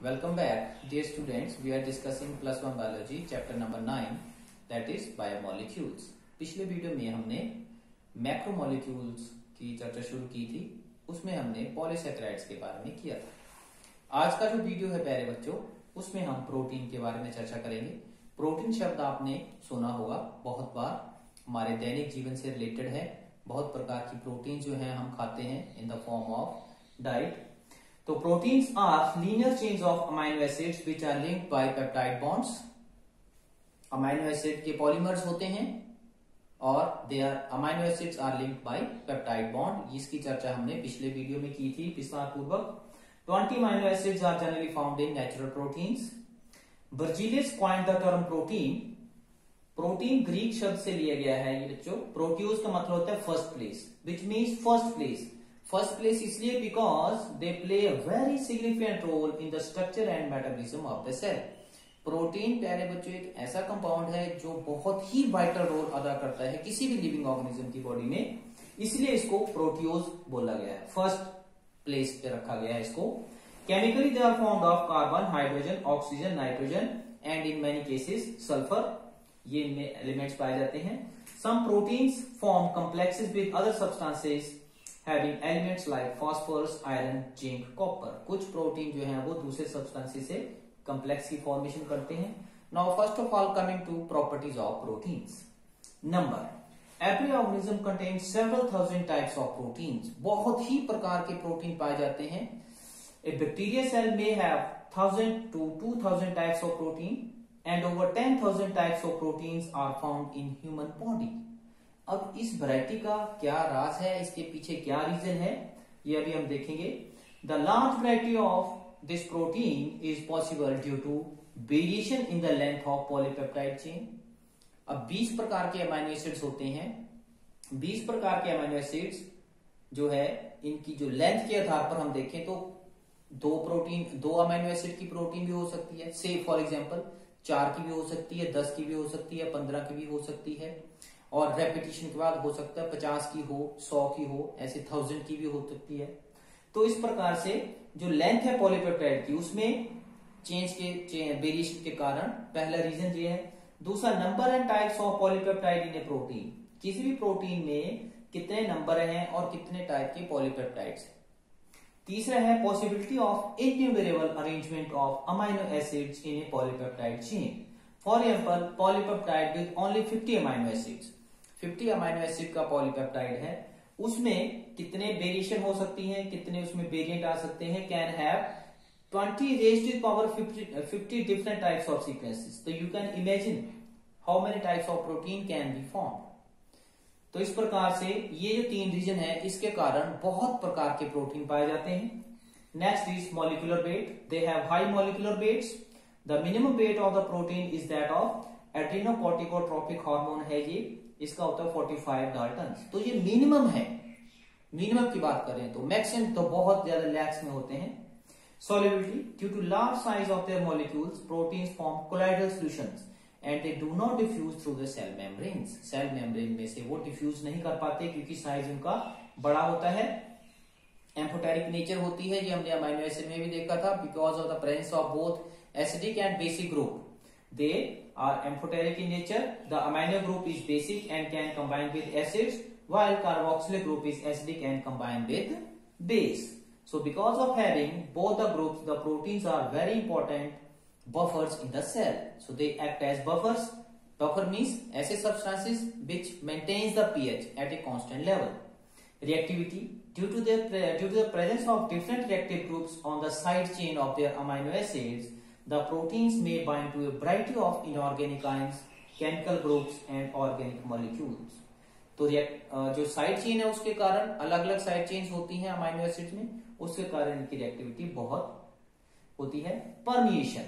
Welcome back, dear students. We are discussing plus one biology, chapter number 9, that is biomolecules. पिछले video में हमने macromolecules की चर्चा शुरू की थी, उसमें हमने पॉलीसेकेराइड्स के बारे में किया था। आज का जो वीडियो है प्यारे बच्चों, उसमें हम प्रोटीन के बारे में चर्चा करेंगे। प्रोटीन शब्द आपने सुना होगा बहुत बार, हमारे दैनिक जीवन से रिलेटेड है। बहुत प्रकार की प्रोटीन जो है हम खाते हैं in the form of diet. तो proteins are linear chains of amino acids which are linked by peptide bonds. Amino acid के पॉलीमर्स होते हैं और they are amino acids are linked by peptide bond. इसकी चर्चा हमने पिछले वीडियो में की थी विस्तार पूर्वक। 20 amino acids are generally found in natural proteins. Berzelius coined the term protein. Protein Greek शब्द से लिया गया है ये बच्चों। प्रोट्यूस का मतलब होता है first place, which means first place. First place इसलिए because they play a very significant role in the structure and metabolism of the cell. Protein प्यारे बच्चों एक ऐसा कंपाउंड है जो बहुत ही वाइटल रोल अदा करता है किसी भी लिविंग ऑर्गेनिज्म की बॉडी में, इसलिए इसको प्रोटियोज बोला गया है, फर्स्ट प्लेस पे रखा गया है इसको। Chemically they are formed of carbon, hydrogen, oxygen, nitrogen and in many cases sulphur, ये इनमें एलिमेंट्स पाए जाते हैं। Some proteins form complexes with other substances having elements like phosphorus, iron, zinc, copper. कुछ प्रोटीन जो है वो दूसरे सब्सटेंसेस से कॉम्प्लेक्स की फॉर्मेशन करते हैं। Now first of all coming to properties of proteins. Number, every organism contains several thousand types of proteins. बहुत ही प्रकार के प्रोटीन पाए जाते हैं। ए बैक्टीरिया सेल में have 1000 to 2000 types of protein and over 10,000 types of proteins are found in human body। अब इस वैरायटी का क्या राज है, इसके पीछे क्या रीजन है, ये अभी हम देखेंगे। The large variety of this protein is possible due to variation in the length of polypeptide chain। अब 20 प्रकार के अमाइनो एसिड्स होते हैं। 20 प्रकार के अमाइनो एसिड्स जो है इनकी जो लेंथ के आधार पर हम देखें तो दो अमाइनो एसिड की प्रोटीन भी हो सकती है। से फॉर एग्जांपल 4 की भी हो सकती है, 10 की भी हो सकती है, 15 की भी हो सकती है, और रेपिटेशन के बाद हो सकता है 50 की हो, 100 की हो, ऐसे 1000 की भी हो सकती है। तो इस प्रकार से जो लेंथ है पॉलीपेप्टाइड की उसमें चेंज के वेरिएशन के कारण पहला रीजन ये है। दूसरा, number and types of polypeptide in A protein. किसी भी प्रोटीन में कितने नंबर हैं और कितने टाइप के पॉलीपेप्टाइड्स। तीसरा है possibility of innumerable arrangement of amino acids in a polypeptide chain. For example polypeptide with only 50 amino acids. 50 amino acid का पॉलीपेप्टाइड है, उसमें कितने वेरिएशन हो सकती हैं, कितने उसमें वेरिएंट आ सकते हैं। Can have 20 raised to the power 50 different types of sequences। तो you can imagine how many types of protein can be form. तो इस प्रकार से ये जो 3 रीजन है इसके कारण बहुत प्रकार के प्रोटीन पाए जाते हैं। Next is molecular weight. They have high molecular weights. The minimum weight of the protein is that of adrenocorticotropic hormone है ये, इसका होता है 45 डाल्टन। तो ये मिनिमम है, मिनिमम की बात करें तो मैक्सिमम तो बहुत ज्यादा लैक्स में होते हैं। Solubility, due to large size of their molecules proteins form colloidal solutions and they do not diffuse through the cell membranes. Cell membrane में से वो डिफ्यूज नहीं कर पाते क्योंकि साइज उनका बड़ा होता है। एम्फोटेरिक नेचर होती है, ये हमने अमाइनो एसिड में भी देखा था। Because of the presence of both acidic and basic group, they are amphoteric in nature. The amino group is basic and can combine with acids, while carboxylic group is acidic and combined with base। So because of having both the groups, the proteins are very important buffers in the cell। So they act as buffers। Buffer means ऐसे substances which maintains the pH at a constant level। Reactivity, due to the presence of different reactive groups on the side chain of their amino acids, the proteins may bind to a variety of inorganic ions, chemical groups and organic molecules। तो जो side chain है उसके कारण अलग अलग side chains होती हैं amino acid में, उसके कारण इनकी रिएक्टिविटी बहुत होती है। Permeation,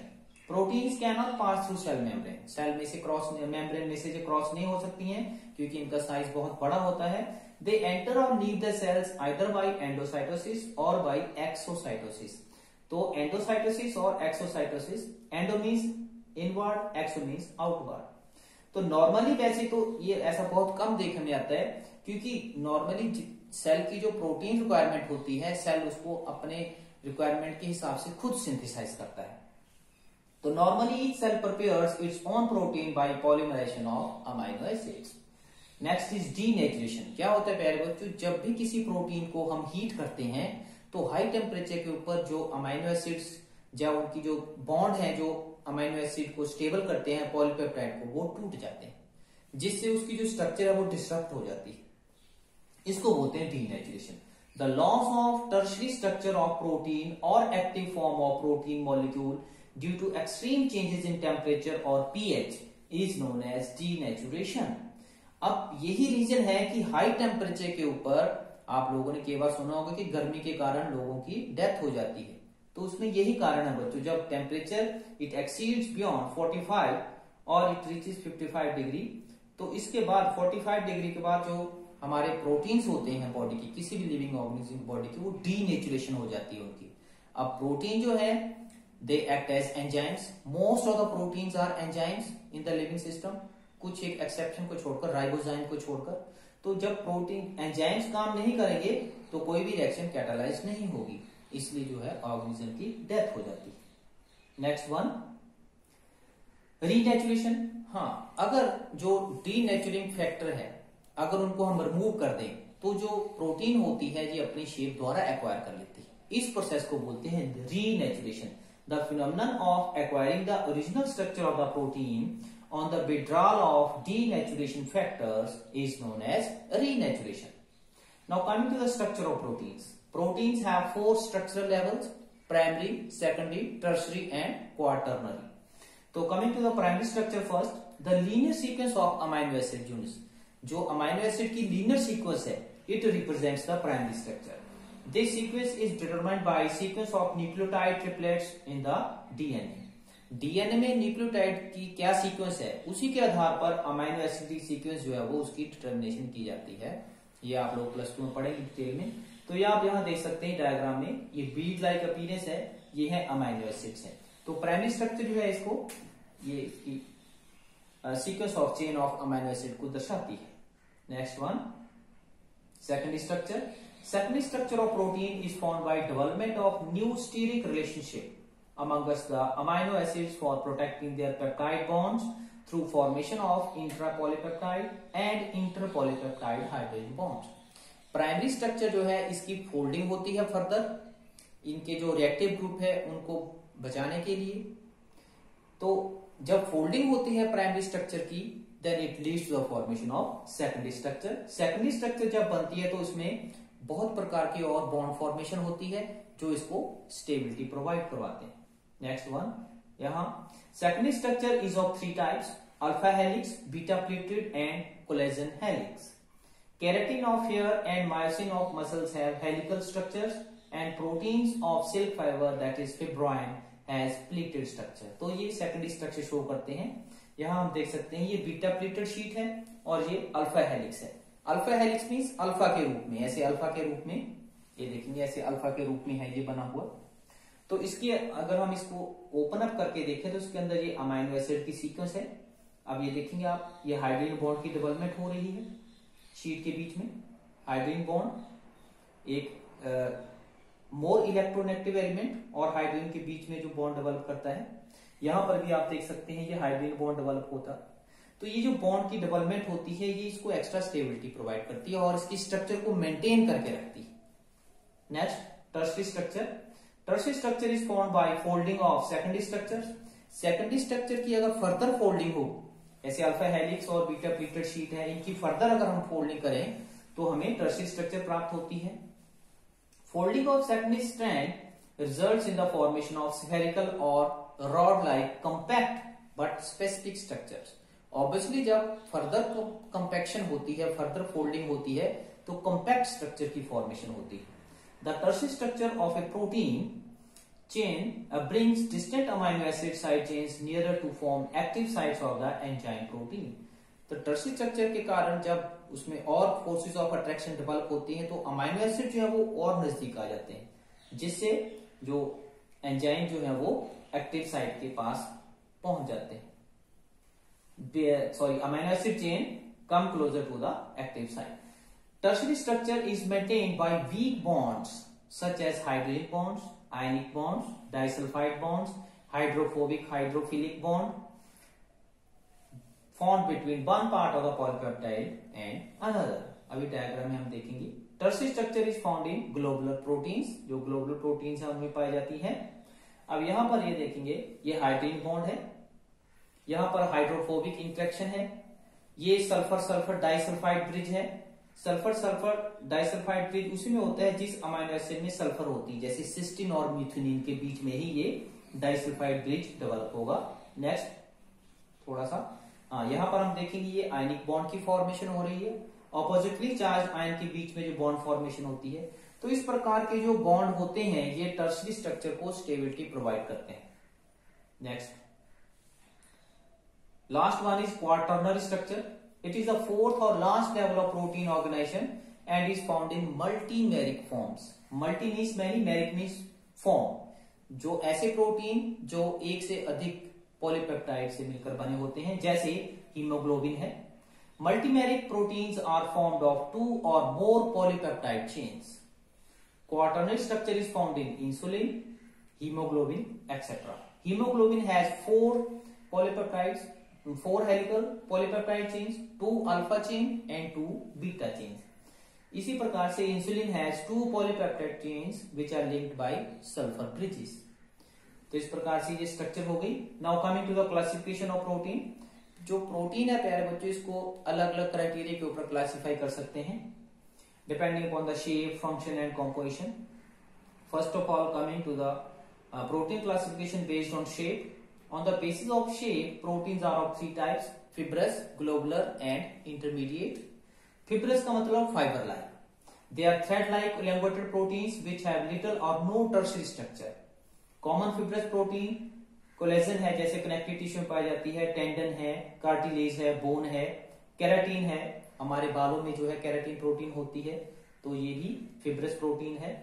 proteins can not pass through cell membrane. Cell में से क्रॉस मेम्ब्रेन में से जो क्रॉस नहीं हो सकती हैं क्योंकि इनका साइज बहुत बड़ा होता है। They enter or leave the cells either by endocytosis or by exocytosis. तो एंडोसाइटोसिस और exocytosis, endo means inward, exo means outward. तो नॉर्मली वैसे तो ये ऐसा बहुत कम देखने में आता है क्योंकि नॉर्मली सेल की जो प्रोटीन रिक्वायरमेंट होती है सेल उसको अपने रिक्वायरमेंट के हिसाब से खुद सिंथेसाइज करता है। तो normally each cell prepares its own protein by polymerisation of amino acids. Next is denaturation. क्या होता है प्यारे बच्चों, जब भी किसी प्रोटीन को हम हीट करते हैं तो हाई टेम्परेचर के ऊपर जो अमाइनो एसिड्स या उनकी जो बॉन्ड है जो अमाइनो एसिड को स्टेबल करते हैं पॉलीपेप्टाइड को, वो टूट जाते हैं, जिससे उसकी जो स्ट्रक्चर है वो डिस्टर्ब हो जाती है। इसको बोलते हैं denaturation. The loss of tertiary structure of protein और active form of protein molecule due to extreme changes in temperature और pH is known as denaturation. अब यही रीजन है कि हाई टेम्परेचर के ऊपर आप लोगों ने कई बार सुना होगा कि गर्मी के कारण लोगों की डेथ हो जाती है। तो उसमें यही कारण है बच्चों, जब टेम्परेचर इट एक्सीड्स बियॉन्ड 45 और इट रीचेस 55 डिग्री, तो इसके बाद 45 डिग्री के बाद जो हमारे प्रोटीन्स होते हैं बॉडी की, किसी भी लिविंग ऑर्गेनिज्म बॉडी की, वो डीनेचुरेशन हो जाती है उनकी। अब प्रोटीन जो है they act as enzymes. Most of the proteins are enzymes in the living system, कुछ एक एक्सेप्शन को छोड़कर, राइबोजाइम को छोड़कर। तो जब प्रोटीन एंजाइम्स काम नहीं करेंगे तो कोई भी रिएक्शन कैटालाइज नहीं होगी, इसलिए जो है ऑर्गेनिज्म की डेथ हो जाती है। Next one, renaturation. हाँ, अगर जो डीनेचुरिंग फैक्टर है अगर उनको हम रिमूव कर दें तो जो प्रोटीन होती है ये अपनी शेप द्वारा एक्वायर कर लेती है। इस प्रोसेस को बोलते हैं renaturation. The phenomenon of acquiring the original structure of the protein on the withdrawal of denaturation factors is known as renaturation. Now coming to the structure of proteins. Proteins have 4 structural levels: primary, secondary, tertiary and quaternary. So coming to the primary structure first, the linear sequence of amino acid units. जो amino acid की linear sequence है, it represents the primary structure. This sequence is determined by sequence of nucleotide triplets in the DNA. DNA में nucleotide की क्या sequence है, उसी के आधार पर अमाइनो एसिड की सीक्वेंस जो है वो उसकी डिटर्मिनेशन की जाती है। ये आप लोग प्लस 2 में पढ़ेंगे डिटेल में। तो ये आप यहाँ देख सकते हैं डायग्राम में, ये बीड लाइक अपीयरेंस है, ये है अमाइनो एसिड्स है। तो प्राइमरी स्ट्रक्चर जो है इसको ये इसकी sequence of chain of amino acid को दर्शाती है। Next one, secondary structure. Secondary structure of protein is found by development of new steric relationship amongst the amino acids for protecting their peptide bonds through formation of intrapolypeptide and interpolypeptide hydrogen bonds. Primary structure जो है इसकी folding होती है further, इनके जो reactive group है उनको बचाने के लिए। तो जब फोल्डिंग होती है प्राइमरी स्ट्रक्चर की, then it leads to the formation of secondary structure. Secondary structure जब बनती है तो इसमें बहुत प्रकार की और बॉन्ड फॉर्मेशन होती है जो इसको स्टेबिलिटी प्रोवाइड करवाते हैं। नेक्स्ट वन, यहां secondary structure is of 3 types: alpha helix, beta pleated and collagen helix. Keratin of hair and myosin of muscles have helical structures and proteins of silk fibre that is fibroin has pleated structure. तो ये secondary structure show करते हैं। यहां हम देख सकते हैं ये बीटा प्लीटेड शीट है और ये अल्फा हेलिक्स है। अल्फा हेलिक्स मीन्स अल्फा के रूप में, ऐसे अल्फा के रूप में, ये देखेंगे ऐसे अल्फा के रूप में है ये बना हुआ। तो इसकी अगर हम इसको ओपन अप करके देखें तो इसके अंदर ये अमाइनो एसिड की सीक्वेंस है। अब ये देखेंगे आप, ये हाइड्रोजन बॉन्ड की डेवलपमेंट हो रही है शीट के बीच में। हाइड्रोजन बॉन्ड एक मोर इलेक्ट्रोनेगेटिव एलिमेंट और हाइड्रोजन के बीच में जो बॉन्ड डेवलप करता है, यहां पर भी आप देख सकते हैं ये हाइड्रोजन बॉन्ड डेवलप होता। तो ये जो बॉन्ड की डेवलपमेंट होती है ये इसको एक्स्ट्रा स्टेबिलिटी प्रोवाइड करती है और इसकी स्ट्रक्चर को मेंटेन करके रखती है। Next, tertiary structure. Tertiary structure is formed by folding of secondary structures. Secondary structure की अगर फर्दर फोल्डिंग हो, ऐसे अल्फा हेलिक्स और बीटा प्लीटेड शीट है, इनकी फर्दर अगर हम फोल्डिंग करें तो हमें टर्शरी स्ट्रक्चर प्राप्त होती है। Folding of secondary strand results in the formation of spherical और rod like compact but specific structures. Obviously जब फर्दर कंपैक्शन होती है, फर्दर फोल्डिंग होती है, तो कंपैक्ट स्ट्रक्चर की फॉर्मेशन होती है। The tertiary structure of a protein chain brings distant amino acid side chains nearer to form active sites of the enzyme protein. तो टर्शरी स्ट्रक्चर के कारण जब उसमें और फोर्सेस ऑफ अट्रैक्शन डेवलप होती हैं तो अमाइनो एसिड जो है वो और नजदीक आ जाते हैं, जिससे जो एंजाइम जो है वो एक्टिव साइट के पास पहुंच जाते हैं। Sorry, amino acid chain come closer to the active site. Tertiary structure is maintained by weak bonds such as hydrogen bonds, ionic bonds, disulphide bonds, hydrophobic hydrophilic bond formed between one part of the polypeptide and another. अभी diagram में हम देखेंगे। Tertiary structure is found in globular proteins, जो globular proteins है उनमें पाई जाती है। अब यहां पर ये देखेंगे, ये हाइड्रोजन बॉन्ड है, यहां पर हाइड्रोफोबिक इंटरेक्शन है, ये सल्फर सल्फर डाइसल्फाइड ब्रिज है। सल्फर सल्फर डाइसल्फाइड ब्रिज उसी में होता है जिस अमाइनो एसिड में सल्फर होती है, जैसे सिस्टीन और मिथुनिन के बीच में ही ये डाइसल्फाइड ब्रिज डेवलप होगा। नेक्स्ट थोड़ा सा यहां पर हम देखेंगे ये आयनिक बॉन्ड की फॉर्मेशन हो रही है, ऑपोजिटली चार्ज आयन के बीच में जो बॉन्ड फॉर्मेशन होती है। तो इस प्रकार के जो बॉन्ड होते हैं ये टर्शियरी स्ट्रक्चर को स्टेबिलिटी प्रोवाइड करते हैं। Next last one is quaternary structure. It is the fourth और last level of protein organisation and is found in multimeric forms. Multi means many, meric means form, जो ऐसे protein जो एक से अधिक पॉलीपेप्टाइड से मिलकर बने होते हैं, जैसे हीमोग्लोबिन है। Multimeric proteins are formed of 2 और more polypeptide chains. Quaternary structure is found in insulin, hemoglobin, etc. Hemoglobin has 4 polypeptides, 4 helical polypeptide chains, 2 alpha chain and 2 beta chains. इसी प्रकार से insulin has 2 polypeptide chains which are linked by sulphur bridges. तो इस प्रकार से ये structure हो गई। Now coming to the classification of protein. जो प्रोटीन है प्यारे बच्चों, इसको अलग अलग क्राइटेरिया के ऊपर क्लासिफाई कर सकते हैं depending upon the shape, function and composition. First of all coming to the protein classification based on shape. On the basis of shape, proteins are of 3 types: fibrous, globular and intermediate. Fibrous का मतलब fiber like. They are thread like elongated proteins which have little or no tertiary structure. Common fibrous protein collagen है, जैसे connective tissue में पाई जाती है, tendon है, cartilage है, bone है, केराटिन है, हमारे बालों में जो है केराटिन प्रोटीन होती है, तो ये भी फिब्रस प्रोटीन है।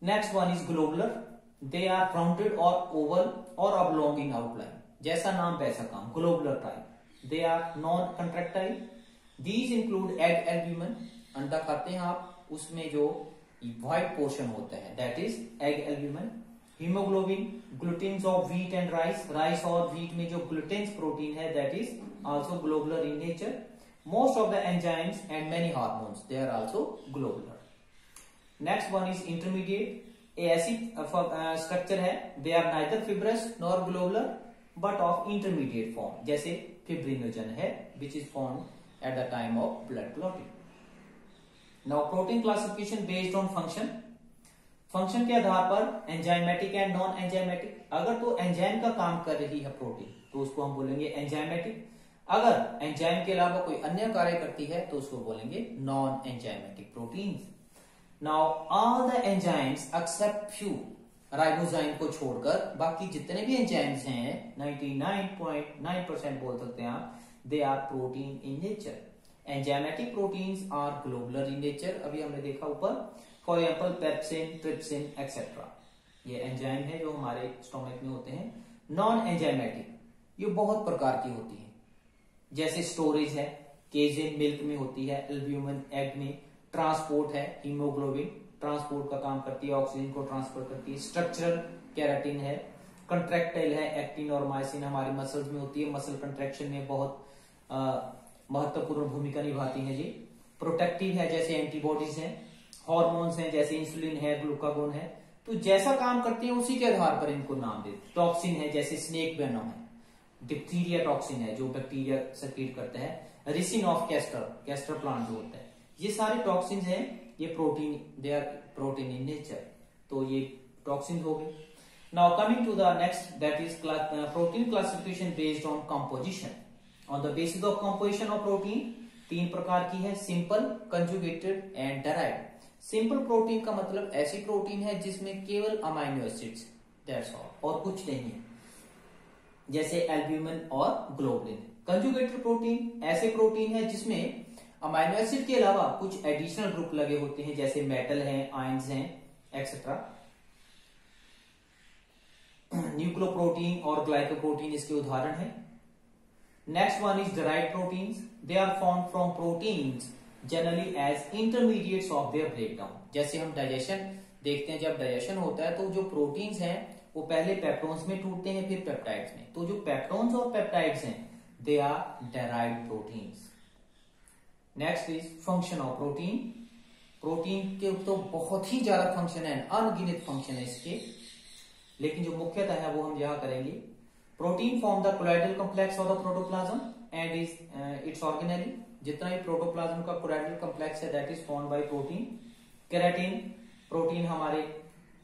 Next one is globular. They are rounded or oval or oblong in outline, जैसा नाम वैसा काम, globular type. They are non contractile. These include egg albumin, अंडा खाते हैं आप, उसमें जो व्हाइट पोर्शन होता है that is egg albumin. Haemoglobin, glutens of wheat and rice, rice और व्हीट में जो ग्लूटिन्स प्रोटीन है that is also globular in nature. Most of the enzymes and many hormones they are also globular. Next one is intermediate. ऐसी structure है, they are neither fibrous nor globular but of intermediate form, जैसे fibrinogen है which is found at the time of blood clotting. Now protein classification based on function. Function के आधार पर enzymatic and non enzymatic. अगर तो enzyme का काम कर रही है प्रोटीन तो उसको हम बोलेंगे एंजाइमेटिक। अगर एंजाइम के अलावा कोई अन्य कार्य करती है तो उसको बोलेंगे non enzymatic proteins. Now all the enzymes except few, ribozyme को छोड़कर बाकी जितने भी एंजाइम्स हैं 99.9% बोल सकते हैं आप, they are protein in nature. Enzymatic proteins are globular in nature, अभी हमने देखा ऊपर, for example pepsin, trypsin etcetera, ये एंजाइम है जो हमारे स्टोमक में होते हैं। नॉन एंजाइमेटिक ये बहुत प्रकार की होती है, जैसे स्टोरेज है, केजिन मिल्क में होती है, एल्ब्यूमिन एग में, ट्रांसपोर्ट है, हीमोग्लोबिन ट्रांसपोर्ट का काम करती है, ऑक्सीजन को ट्रांसफर करती है, स्ट्रक्चरल केराटिन है, कंट्रैक्टाइल है, एक्टिन और मायोसिन हमारे मसल्स में होती है, मसल कंट्रैक्शन में बहुत महत्वपूर्ण भूमिका निभाती है जी। प्रोटेक्टिव है, जैसे एंटीबॉडीज हैं, हार्मोन्स हैं, जैसे इंसुलिन है, ग्लूकागोन है, तो जैसा काम करती है उसी के आधार पर इनको नाम देते। टॉक्सिन है, जैसे स्नेक वेनम है, डिप्थीरिया टॉक्सिन है जो बैक्टीरिया सेक्रीट करते हैं, रिसिन ऑफ कैस्टर प्लांट जो होता है, ये सारे टॉक्सिन्स हैं, ये protein, they are protein in nature, तो ये टॉक्सिन हो गए। Now coming to the next that is protein classification based on composition. On the basis of composition of protein 3 प्रकार की है, simple, conjugated and derived. Simple protein का मतलब ऐसी प्रोटीन है जिसमें केवल अमाइनो एसिड्स, दैट्स ऑल, और कुछ नहीं है, जैसे एल्ब्यूमिन और ग्लोबुलिन। कंजुगेटेड प्रोटीन ऐसे प्रोटीन है जिसमें अमाइनो एसिड के अलावा कुछ एडिशनल ग्रुप लगे होते हैं, जैसे मेटल हैं, आयंस हैं एक्सेट्रा। न्यूक्लियोप्रोटीन और ग्लाइकोप्रोटीन इसके उदाहरण हैं। Next one is derived proteins. They are found from proteins generally as intermediates of their breakdown. जैसे हम देखते हैं जब डाइजेशन होता है तो जो प्रोटीन्स हैं वो पहले पेप्टोन्स में टूटते हैं फिर पेप्टाइड्स में। तो जो पेप्टोन्स और पेप्टाइड्स हैं they are derived proteins. Next is function of protein. Protein के तो बहुत ही ज्यादा फंक्शन है, अनगिनत फंक्शन है इसके, लेकिन जो मुख्यतः है वो हम यहां करेंगे। Protein form the colloidal complex of the protoplasm and is its organelle. जितना भी प्रोटोप्लाज्म का कोलॉइडल कॉम्प्लेक्स है that is formed by protein. Keratin, protein हमारे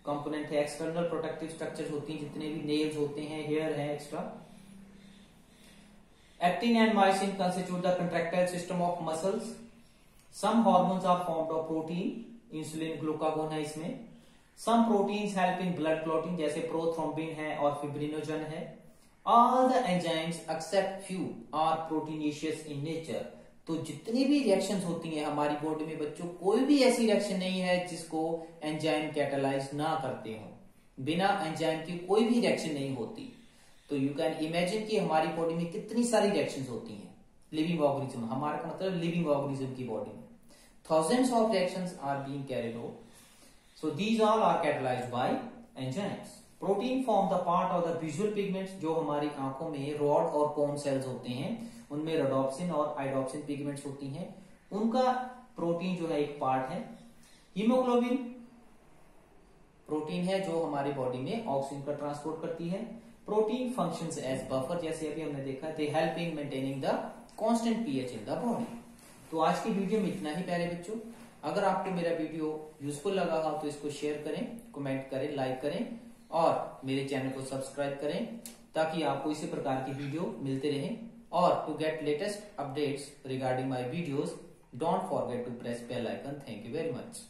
कंपोनेंट है, एक्सटर्नल प्रोटेक्टिव स्ट्रक्चर्स होती हैं, जितने भी नेल्स होते हैं, हेयर है extra. Actin and myosin constitute the contractile system of muscles. Some hormones are formed of protein, insulin, glucagon है इसमें। Some proteins help in blood clotting जैसे प्रोथ्रोम्बिन है और फिब्रिनोजन है। All the enzymes except few are proteinaceous in nature. तो जितनी भी reactions होती हैं हमारी बॉडी में बच्चों, कोई भी ऐसी रिएक्शन नहीं है जिसको एंजाइम कैटालाइज ना करते हो। बिना एंजाइम की कोई भी रिएक्शन नहीं होती। तो यू कैन इमेजिन कि हमारी बॉडी में कितनी सारी रिएक्शंस होती हैं। लिविंग ऑर्गेनिज्म, हमारा का मतलब लिविंग ऑर्गेनिज्म की बॉडी में thousands of reactions are being carried out. So these all are catalyzed by enzymes. Protein form the part of the visual pigments। जो हमारी आंखों में रॉड और कोन सेल्स होते हैं उनमें रोडोप्सिन और आइडोप्सिन पिगमेंट्स होती हैं, उनका प्रोटीन जो है एक पार्ट है। हीमोग्लोबिन प्रोटीन है जो हमारी बॉडी में ऑक्सीजन का ट्रांसपोर्ट करती है। प्रोटीन फंक्शंस एज बफर, जैसे अभी हमने देखा, they help in maintaining the constant pH in the body. तो आज की वीडियो में इतना ही प्यारे बच्चों। अगर आपको मेरा वीडियो यूजफुल लगा हो तो इसको शेयर करें, कमेंट करें, लाइक करें और मेरे चैनल को सब्सक्राइब करें ताकि आपको इसी प्रकार की वीडियो मिलते रहें। और to get latest updates regarding my videos, don't forget to press bell icon. Thank you very much.